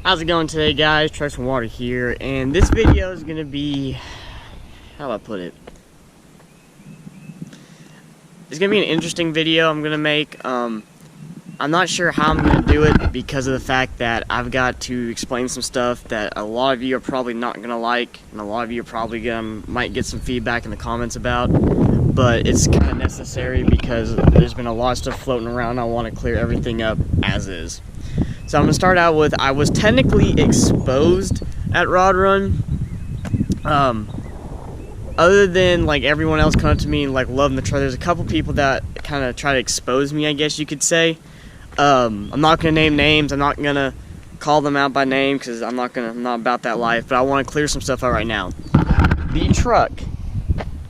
How's it going today, guys? Trucks and Water here, and this video is gonna be, how do I put it? It's gonna be an interesting video I'm gonna make. I'm not sure how I'm gonna do it because of the fact that I've got to explain some stuff that a lot of you are probably not gonna like, and a lot of you are probably might get some feedback in the comments about. But it's kind of necessary because there's been a lot of stuff floating around. I want to clear everything up as is. So I'm going to start out with, I was technically exposed at Rod Run. Other than like everyone else coming to me and like loving the truck, there's a couple people that kind of try to expose me, I guess you could say. I'm not going to name names. I'm not going to call them out by name because I'm not about that life. But I want to clear some stuff out right now. The truck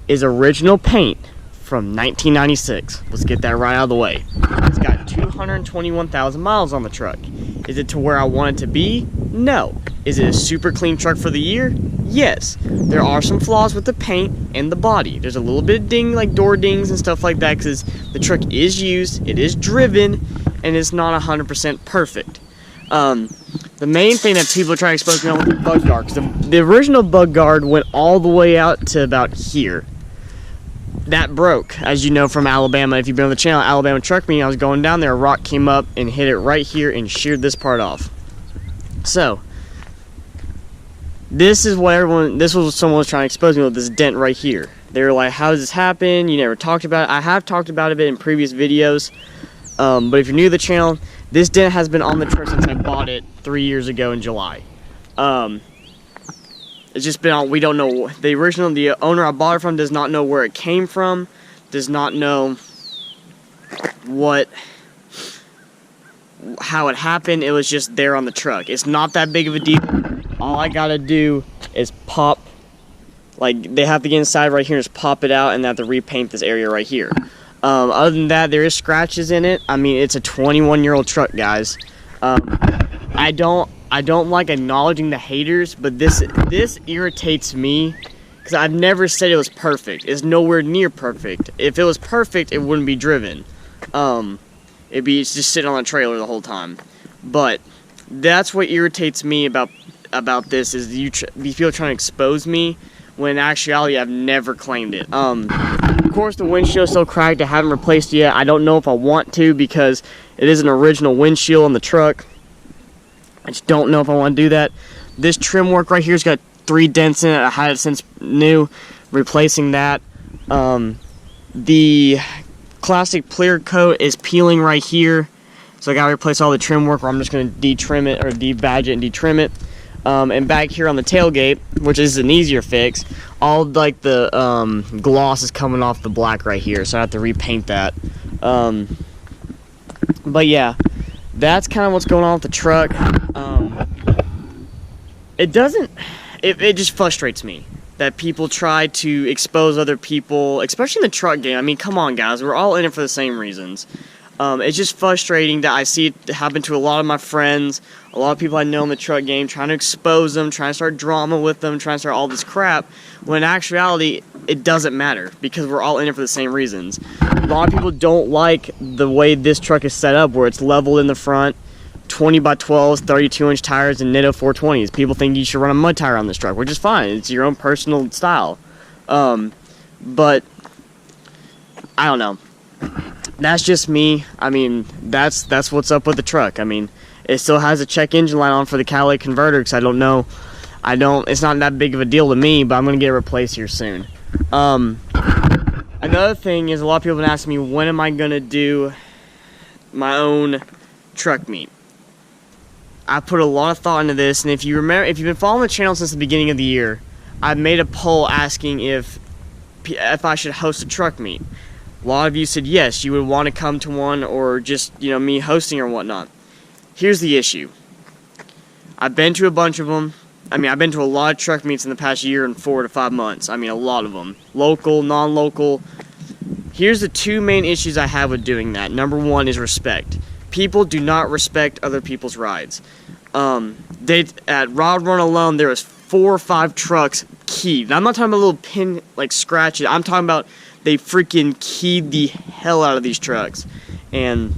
is original paint from 1996. Let's get that right out of the way. It's got 221,000 miles on the truck. Is it to where I want it to be? No. Is it a super clean truck for the year? Yes. There are some flaws with the paint and the body. There's a little bit of ding, like door dings and stuff like that, because the truck is used, it is driven, and it's not 100% perfect. The main thing that people are trying to expose me on with the bug guard, because the original bug guard went all the way out to about here. That broke, as you know, from Alabama. If you've been on the channel, Alabama Truck Meeting, I was going down there, a rock came up and hit it right here and sheared this part off. So, this is what someone was trying to expose me with, this dent right here. They were like, how does this happen? You never talked about it. I have talked about it in previous videos, but if you're new to the channel, this dent has been on the truck since I bought it 3 years ago in July. It's just been on, we don't know, the owner I bought it from does not know where it came from, does not know how it happened. It was just there on the truck. It's not that big of a deal. All I gotta do is pop, like they have to get inside right here and just pop it out, and they have to repaint this area right here. Other than that, there is scratches in it. I mean, it's a 21-year-old truck, guys. I don't like acknowledging the haters, but this irritates me because I've never said it was perfect. It's nowhere near perfect. If it was perfect, it wouldn't be driven. It's just sitting on a trailer the whole time. But that's what irritates me about this, is these people trying to expose me when in actuality I've never claimed it. Of course, the windshield's still cracked. I haven't replaced it yet. I don't know if I want to because it is an original windshield on the truck. I just don't know if I want to do that. This trim work right here's got 3 dents in it. I had it since new. Replacing that. The classic clear coat is peeling right here. So I gotta replace all the trim work, or I'm just gonna de-trim it, or de-badge it and de-trim it. And back here on the tailgate, which is an easier fix, all like the gloss is coming off the black right here, so I have to repaint that. But yeah, that's kind of what's going on with the truck. It just frustrates me that people try to expose other people, especially in the truck game. I mean, come on, guys, we're all in it for the same reasons. It's just frustrating that I see it happen to a lot of my friends, a lot of people I know in the truck game, trying to expose them, trying to start drama with them, trying to start all this crap, when in actuality, it doesn't matter, because we're all in it for the same reasons. A lot of people don't like the way this truck is set up, where it's leveled in the front, 20 by 12s, 32-inch tires, and Nitto 420s. People think you should run a mud tire on this truck, which is fine. It's your own personal style. But, I don't know. That's just me. I mean, that's what's up with the truck. I mean, it still has a check engine light on for the catalytic converter, because it's not that big of a deal to me, but I'm going to get it replaced here soon. Another thing is, a lot of people have been asking me, when am I going to do my own truck meet? I put a lot of thought into this, and if you've been following the channel since the beginning of the year, I've made a poll asking if I should host a truck meet. A lot of you said yes, you would want to come to one, or just, me hosting or whatnot. Here's the issue. I've been to a bunch of them. I mean, I've been to a lot of truck meets in the past year and 4 to 5 months. I mean, a lot of them. Local, non-local. Here's the 2 main issues I have with doing that. Number 1 is respect. People do not respect other people's rides. At Rod Run alone, there was 4 or 5 trucks keyed. Now, I'm not talking about little pin, like, scratches. I'm talking about they freaking keyed the hell out of these trucks. And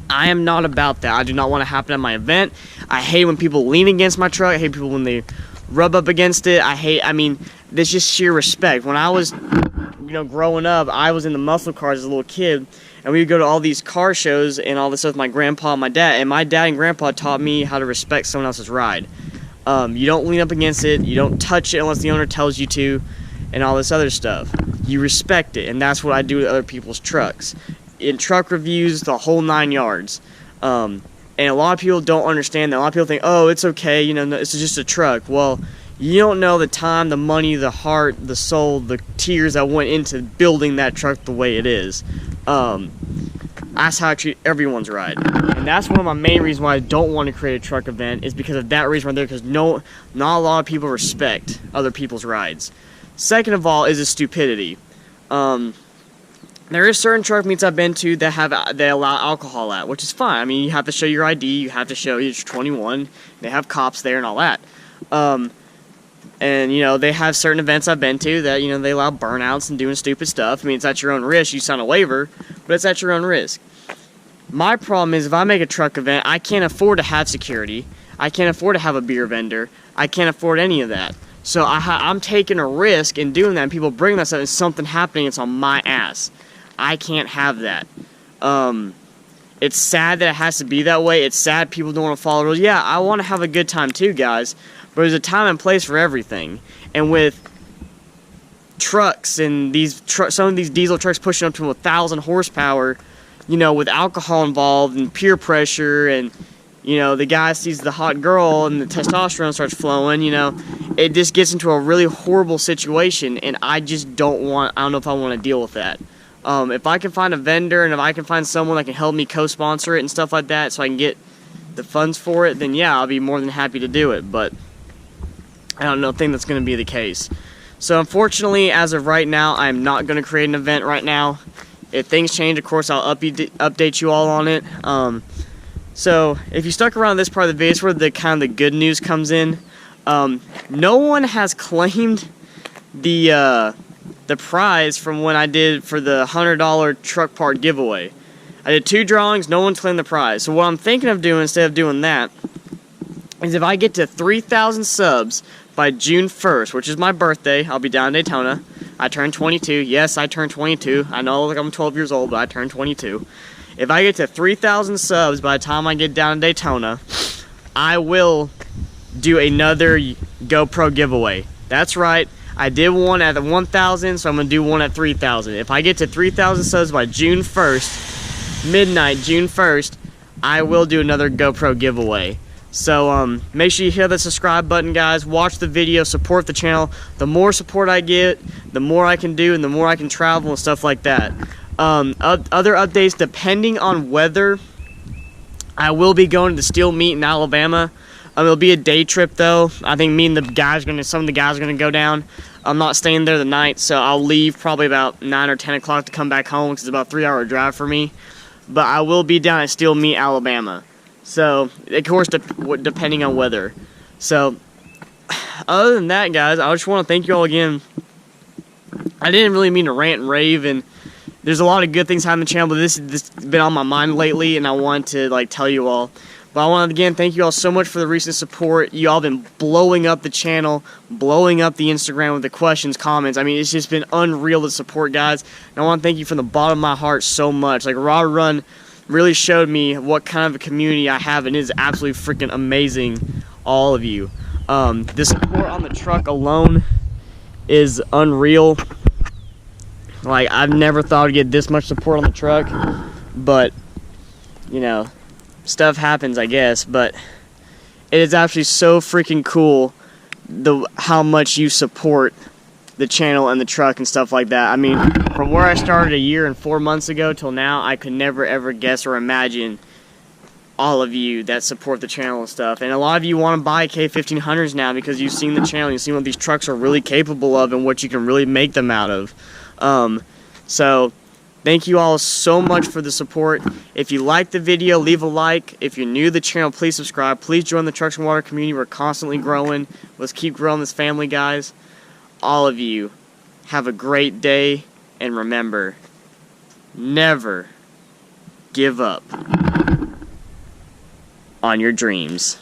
I am not about that. I do not want to happen at my event. I hate when people lean against my truck. I hate people when they rub up against it. I mean, there's just sheer respect. When I was, growing up, I was in the muscle cars as a little kid, and we would go to all these car shows and all this stuff with my grandpa and my dad, and my dad and grandpa taught me how to respect someone else's ride. You don't lean up against it, you don't touch it unless the owner tells you to, and all this other stuff. You respect it, and that's what I do with other people's trucks. In truck reviews, the whole 9 yards. And a lot of people don't understand that. A lot of people think, oh, it's okay, it's just a truck. Well, you don't know the time, the money, the heart, the soul, the tears that went into building that truck the way it is. That's how I treat everyone's ride. And that's one of my main reasons why I don't want to create a truck event, is because of that reason right there, because not a lot of people respect other people's rides. Second of all is the stupidity. There is certain truck meets I've been to that they allow alcohol at, which is fine. I mean, you have to show your ID, you have to show you're 21, they have cops there and all that. And, they have certain events I've been to that, they allow burnouts and doing stupid stuff. I mean, it's at your own risk. You sign a waiver, but it's at your own risk. My problem is if I make a truck event, I can't afford to have security. I can't afford to have a beer vendor. I can't afford any of that. So I'm taking a risk in doing that, and people bring that stuff, and something happening, it's on my ass. I can't have that. It's sad that it has to be that way. It's sad people don't want to follow rules. Yeah, I want to have a good time too, guys. But there's a time and place for everything. And with trucks and some of these diesel trucks pushing up to 1,000 horsepower, with alcohol involved and peer pressure, and the guy sees the hot girl and the testosterone starts flowing, it just gets into a really horrible situation, and I don't know if I want to deal with that. If I can find a vendor and if I can find someone that can help me co-sponsor it and stuff like that so I can get the funds for it, then yeah, I'll be more than happy to do it, but I don't think that's going to be the case. So unfortunately, as of right now, I'm not going to create an event right now. If things change, of course, I'll update you all on it. So if you stuck around this part of the video, it's where the kind of the good news comes in. No one has claimed the prize from when I did for the $100 truck part giveaway. I did 2 drawings, no one's claimed the prize. So what I'm thinking of doing instead of doing that is if I get to 3,000 subs by June 1st, which is my birthday, I'll be down in Daytona. I turned 22. Yes, I turned 22. I know like I'm 12 years old, but I turned 22. If I get to 3,000 subs by the time I get down in Daytona, I will do another GoPro giveaway. That's right. I did one at 1,000, so I'm going to do one at 3,000. If I get to 3,000 subs by June 1st, midnight, June 1st, I will do another GoPro giveaway. So make sure you hit the subscribe button, guys. Watch the video, support the channel. The more support I get, the more I can do and the more I can travel and stuff like that. Other updates, depending on weather, I will be going to the steel meet in Alabama. It'll be a day trip though. I think me and some of the guys are gonna go down. I'm not staying there the night, so I'll leave probably about 9 or 10 o'clock to come back home because it's about a 3-hour drive for me. But I will be down at Steel Meet, Alabama. So, of course, depending on weather. So, other than that, guys, I just want to thank you all again. I didn't really mean to rant and rave, and there's a lot of good things happening on the channel, but this has been on my mind lately, and I want to tell you all. But I want to again thank you all so much for the recent support. You all been blowing up the channel, blowing up the Instagram with the questions, comments. I mean, it's just been unreal, the support, guys. And I want to thank you from the bottom of my heart so much. Raw Run really showed me what kind of a community I have, and it is absolutely freaking amazing, all of you. The support on the truck alone is unreal. I've never thought I'd get this much support on the truck, but stuff happens, I guess. But it is actually so freaking cool how much you support the channel and the truck and stuff like that. I mean, from where I started a year and 4 months ago till now, I could never ever guess or imagine all of you that support the channel and stuff. And a lot of you want to buy K1500s now because you've seen the channel, you've seen what these trucks are really capable of and what you can really make them out of. So thank you all so much for the support. If you liked the video, leave a like. If you're new to the channel, please subscribe. Please join the Trucks and Water community. We're constantly growing. Let's keep growing this family, guys. All of you, have a great day, and remember, never give up on your dreams.